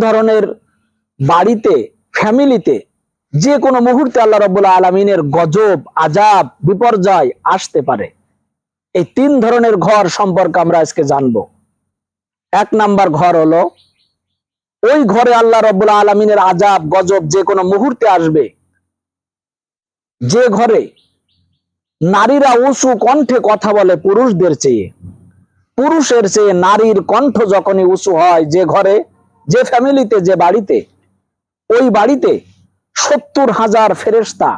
ধরনের বাড়িতে, ফ্যামিলিতে যে কোনো মুহূর্তে আল্লাহ রাব্বুল আলামিনের গজব, আযাব, বিপর্যয় আসতে পারে। এই 3 ধরনের ঘর সম্পর্কে আমরা আজকে জানবো। 1 নাম্বার ঘর হলো ওই ঘরে আল্লাহ রাব্বুল আলামিনের আযাব, গজব যে কোনো মুহূর্তে আসবে, যে ঘরে নারীরা উঁচু কণ্ঠে কথা বলে পুরুষদের চেয়ে, পুরুষের চেয়ে নারীর কণ্ঠ যখনই উঁচু হয়, যে ঘরে, যে ফ্যামিলিতে, যে বাড়িতে, ওই বাড়িতে 70,000 ফেরেশতা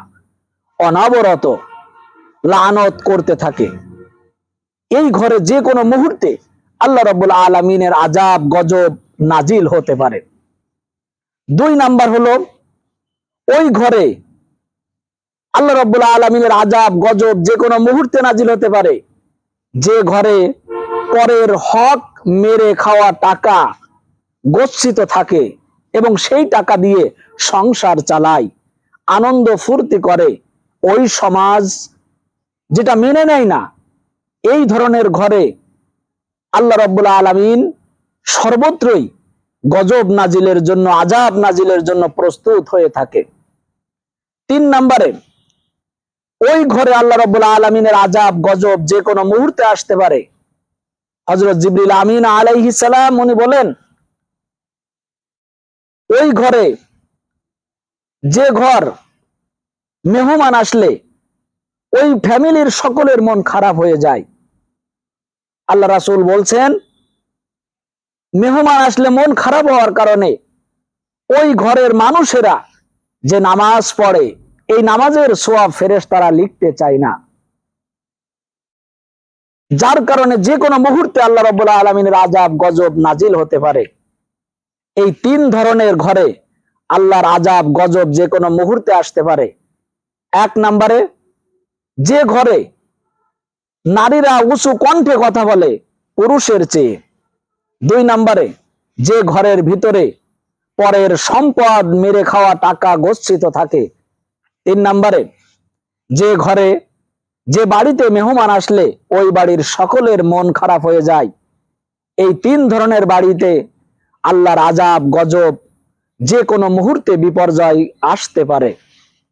অনবরত লানত করতে থাকে। এই ঘরে যে কোনো মুহূর্তে আল্লাহ রাব্বুল আলামিনের আযাব, গজব নাজিল হতে পারে। 2 নাম্বার হলো ওই ঘরে আল্লাহ রাব্বুল আলামিনের আযাব, গজব যে কোনো মুহূর্তে নাজিল হতে পারে, যে ঘরে পরের হক মেরে খাওয়া টাকা গচ্ছিত থাকে এবং সেই টাকা দিয়ে সংসার চালায়, আনন্দ ফুর্তি করে। ওই সমাজ যেটা মেনে নেয় না, এই ধরনের ঘরে আল্লাহ রাব্বুল আলামিন সর্বত্রই গজব নাজিলের জন্য, আযাব নাজিলের জন্য প্রস্তুত হয়ে থাকে। 3 নম্বরে ওই ঘরে আল্লাহ রাব্বুল আলামিনের আযাব, গজব যে কোনো মুহূর্তে আসতে পারে। হযরত জিবরিল আমিন আলাইহিস সালাম উনি বলেন, ওই ঘরে, যে ঘর মেহমান আসলে ওই ফ্যামিলির সকলের মন খারাপ হয়ে যায়। আল্লাহ রাসূল বলছেন, মেহমান আসলে মন খারাপ হওয়ার কারণে ওই ঘরের মানুষেরা যে নামাজ পড়ে, এই নামাজের সওয়াব ফেরেশতারা লিখতে চায় না। যার কারণে যে কোনো মুহূর্তে আল্লাহ রাব্বুল আলামিনের আযাব, গজব নাজিল হতে পারে। এই 3 ধরনের ঘরে আল্লাহর আযাব, গজব যে কোনো মুহূর্তে আসতে পারে। 1 নম্বরে যে ঘরে নারীরা উঁচু কণ্ঠে কথা বলে পুরুষের চেয়ে। 2 নম্বরে যে ঘরের ভিতরে পরের সম্পদ মেরে খাওয়া টাকা গচ্ছিত থাকে। 3 নম্বরে যে ঘরে, যে বাড়িতে মেহমান আসলে ওই বাড়ির সকলের মন খারাপ হয়ে যায়। এই 3 ধরনের বাড়িতে আল্লাহর আযাব, গজব যে কোনো মুহূর্তে বিপর্যয় আসতে পারে।